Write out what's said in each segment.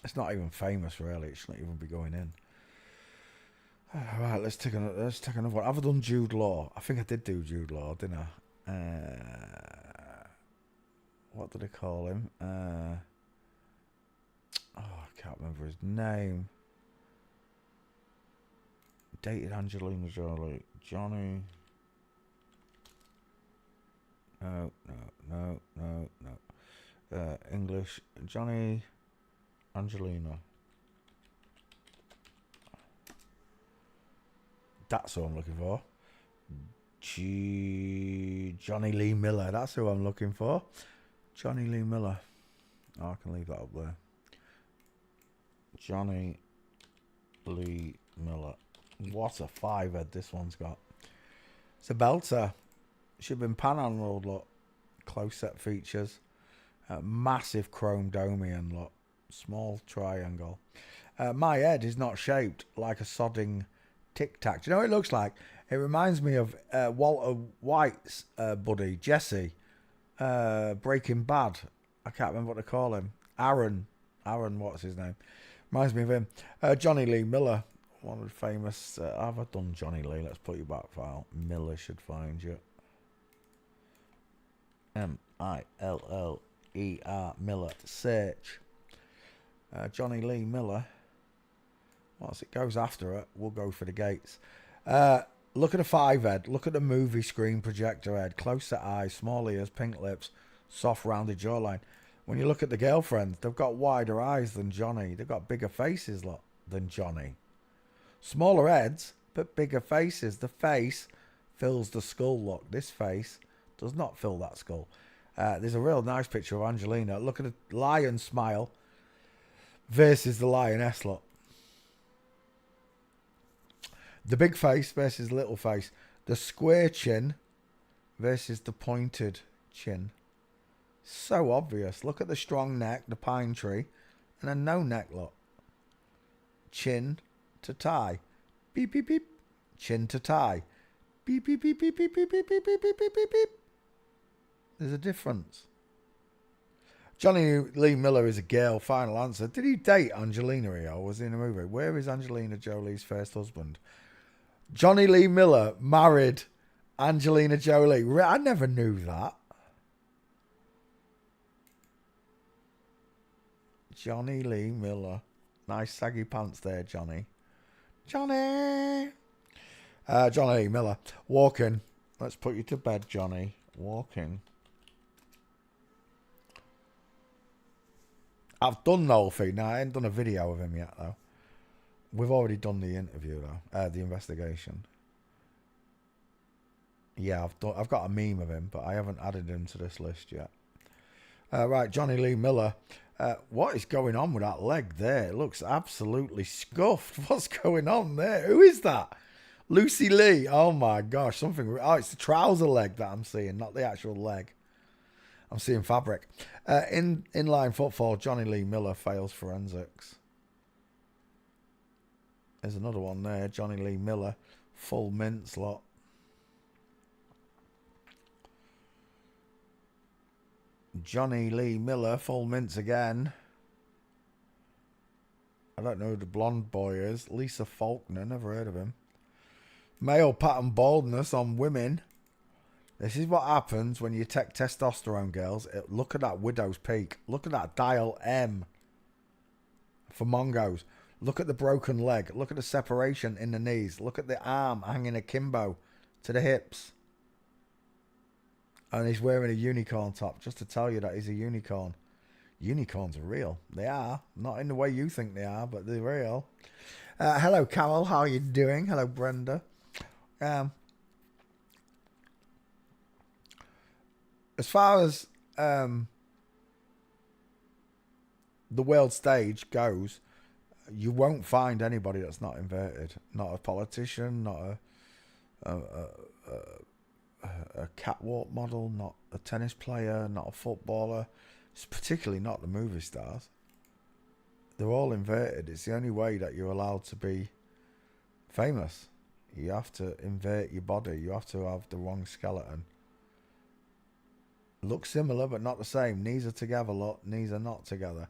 It's not even famous, really. It shouldn't even be going in. Right, let's take another one. Have I done Jude Law? I think I did do Jude Law, didn't I? What did I call him? I can't remember his name. Dated Angelina Jolie. Johnny. No. English. Johnny. Angelina. That's who I'm looking for. Jonny Lee Miller. That's who I'm looking for. Jonny Lee Miller. Oh, I can leave that up there. Jonny Lee Miller. What a 5-head this one's got. It's a belter. Should have been pan-on-rolled, look. Close set features. Massive chrome domian, look. Small triangle. My head is not shaped like a sodding Tic Tac. Do you know what it looks like? It reminds me of Walter White's buddy, Jesse. Breaking Bad. I can't remember what they call him. Aaron, what's his name? Reminds me of him. Jonny Lee Miller. One of the famous... have I done Jonny Lee? Let's put your back file. Miller should find you. Miller. Miller. Search. Jonny Lee Miller. Once it goes after it, we'll go for the gates. Look at the 5-head. Look at the movie screen projector head. Close set eyes, small ears, pink lips, soft rounded jawline. When you look at the girlfriends, they've got wider eyes than Johnny. They've got bigger faces than Johnny. Smaller heads, but bigger faces. The face fills the skull, look. This face does not fill that skull. There's a real nice picture of Angelina. Look at the lion smile versus the lioness, look. The big face versus little face. The square chin versus the pointed chin. So obvious. Look at the strong neck, the pine tree, and a no neck, look. Chin to tie. Beep, beep, beep. Chin to tie. Beep, beep, beep, beep, beep, beep, beep, beep, beep, beep, beep, beep, beep. There's a difference. Jonny Lee Miller is a girl. Final answer. Did he date Angelina or was he in a movie? Where is Angelina Jolie's first husband? Jonny Lee Miller married Angelina Jolie. I never knew that. Jonny Lee Miller. Nice saggy pants there, Johnny. Johnny Lee Miller. Walking. Let's put you to bed, Johnny. Walking. I've done the whole thing. Now, I ain't done a video of him yet, though. We've already done the interview, though. The investigation. Yeah, I've got a meme of him, but I haven't added him to this list yet. Right, Jonny Lee Miller. What is going on with that leg there? It looks absolutely scuffed. What's going on there? Who is that? Lucy Lee. Oh, my gosh. Something. Oh, it's the trouser leg that I'm seeing, not the actual leg. I'm seeing fabric. Inline footfall, Jonny Lee Miller fails forensics. There's another one there, Jonny Lee Miller. Full mince lot. Jonny Lee Miller, full mince again. I don't know who the blonde boy is. Lisa Faulkner, never heard of him. Male pattern baldness on women. This is what happens when you take testosterone, girls. Look at that widow's peak. Look at that dial M for Mongos. Look at the broken leg. Look at the separation in the knees. Look at the arm hanging akimbo to the hips. And he's wearing a unicorn top, just to tell you that he's a unicorn. Unicorns are real. They are. Not in the way you think they are, but they're real. Hello, Carol. How are you doing? Hello, Brenda. As far as the world stage goes, you won't find anybody that's not inverted. Not a politician, not a catwalk model, not a tennis player, not a footballer. It's particularly not the movie stars. They're all inverted. It's the only way that you're allowed to be famous. You have to invert your body. You have to have the wrong skeleton. Look similar, but not the same. Knees are together, look. Knees are not together.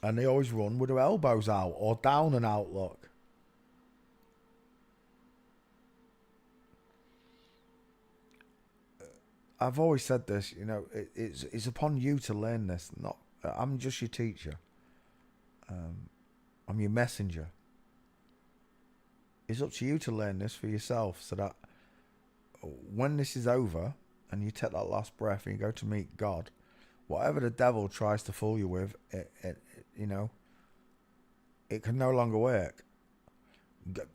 And they always run with their elbows out or down and out, look. I've always said this, you know, it's upon you to learn this. Not, I'm just your teacher. I'm your messenger. It's up to you to learn this for yourself, so that when this is over and you take that last breath and you go to meet God, whatever the devil tries to fool you with, you know, it can no longer work.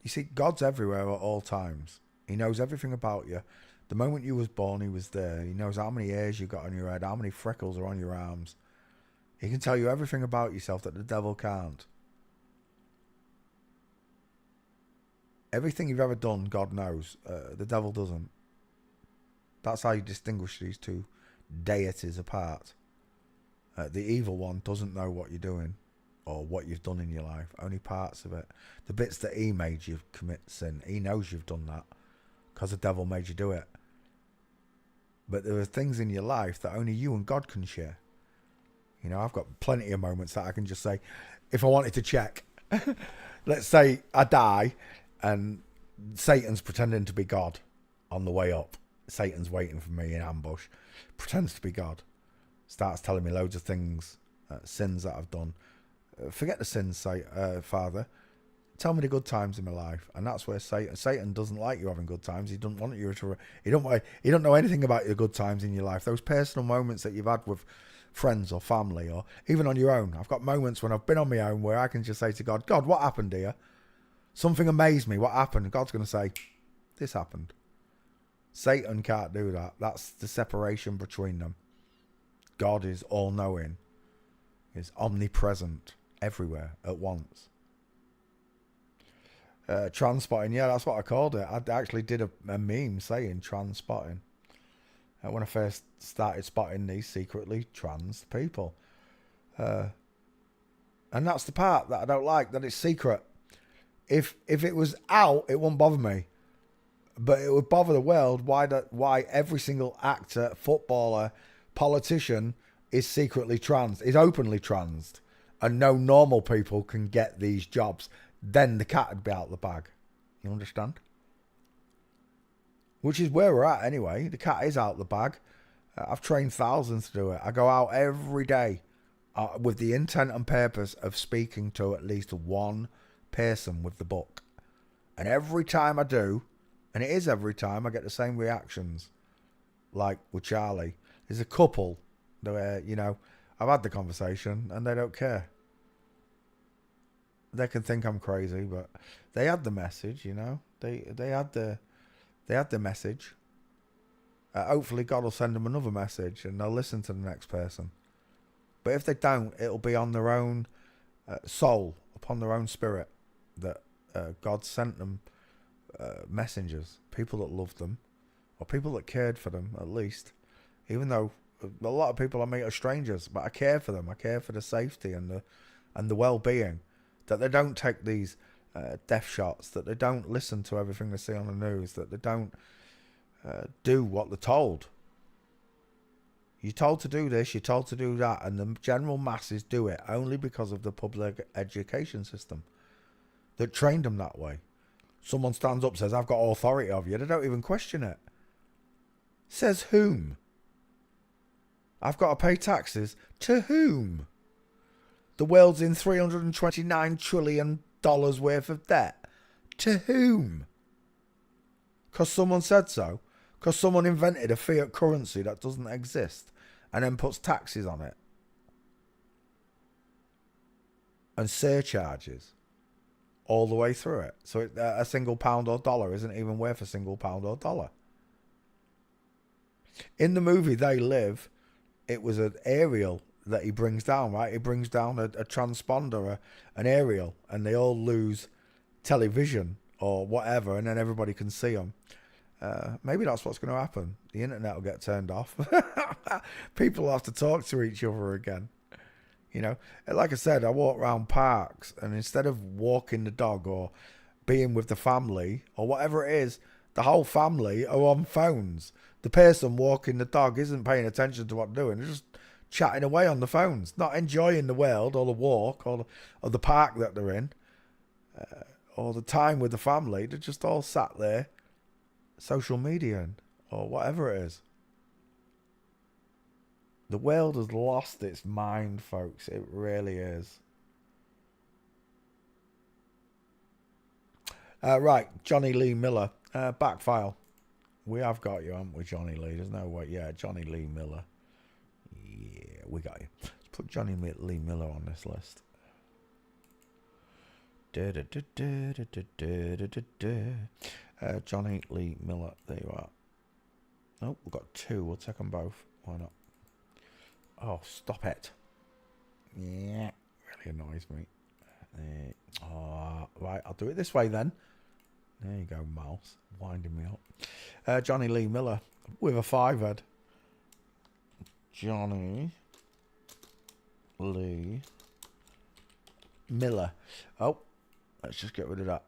You see, God's everywhere at all times. He knows everything about you. The moment you was born, he was there. He knows how many hairs you got on your head, how many freckles are on your arms. He can tell you everything about yourself that the devil can't. Everything you've ever done, God knows. The devil doesn't. That's how you distinguish these two deities apart. The evil one doesn't know what you're doing or what you've done in your life. Only parts of it. The bits that he made you commit sin. He knows you've done that because the devil made you do it. But there are things in your life that only you and God can share. You know, I've got plenty of moments that I can just say, if I wanted to check, let's say I die and Satan's pretending to be God on the way up. Satan's waiting for me in ambush, pretends to be God, starts telling me loads of things, sins that I've done. Forget the sins, say, Father. Tell me the good times in my life. And that's where Satan doesn't like you having good times. He doesn't want you to. He don't know anything about your good times in your life. Those personal moments that you've had with friends or family, or even on your own. I've got moments when I've been on my own where I can just say to God, God, what happened here? Something amazed me. What happened? And God's going to say, this happened. Satan can't do that. That's the separation between them. God is all-knowing. Is omnipresent everywhere at once. Trans-spotting, yeah, that's what I called it. I actually did a meme saying trans-spotting. When I first started spotting these secretly trans people. And that's the part that I don't like, that it's secret. If it was out, it wouldn't bother me. But it would bother the world why every single actor, footballer, politician is secretly trans, is openly transed, and no normal people can get these jobs. Then the cat would be out of the bag. You understand? Which is where we're at anyway. The cat is out of the bag. I've trained thousands to do it. I go out every day with the intent and purpose of speaking to at least one person with the book. And every time I do, and it is every time, I get the same reactions. Like with Charlie. There's a couple that, you know, I've had the conversation and they don't care. They can think I'm crazy, but they had the message, you know. They had the message. Hopefully God will send them another message and they'll listen to the next person. But if they don't, it'll be on their own soul, upon their own spirit, that God sent them messengers, people that loved them, or people that cared for them at least. Even though a lot of people I meet are strangers, but I care for them. I care for the safety and the well-being. That they don't take these death shots, that they don't listen to everything they see on the news, that they don't do what they're told. You're told to do this, you're told to do that, and the general masses do it only because of the public education system that trained them that way. Someone stands up and says, I've got authority of you. They don't even question it. Says whom? I've got to pay taxes. To whom? The world's in $329 trillion worth of debt. To whom? Because someone said so. Because someone invented a fiat currency that doesn't exist and then puts taxes on it. And surcharges all the way through it. So a single pound or dollar isn't even worth a single pound or dollar. In the movie They Live, it was an aerial that he brings down, right? He brings down a transponder, an aerial, and they all lose television or whatever, and then everybody can see them. Maybe that's what's going to happen. The internet will get turned off. People will have to talk to each other again. You know, like I said, I walk around parks, and instead of walking the dog or being with the family or whatever it is, the whole family are on phones. The person walking the dog isn't paying attention to what they're doing. They're just chatting away on the phones, not enjoying the world or the walk or the park that they're in, or the time with the family. They're just all sat there, social media or whatever it is. The world has lost its mind, folks. It really is. Right, Jonny Lee Miller. Back file. We have got you, haven't we, Jonny Lee? There's no way. Yeah, Jonny Lee Miller. Yeah, we got you. Let's put Jonny Lee Miller on this list. Jonny Lee Miller. There you are. Oh, we've got two. We'll take them both. Why not? Oh, stop it. Yeah, really annoys me. Right, I'll do it this way then. There you go, mouse. Winding me up. Jonny Lee Miller with a 5-head. Jonny Lee Miller. Oh, let's just get rid of that.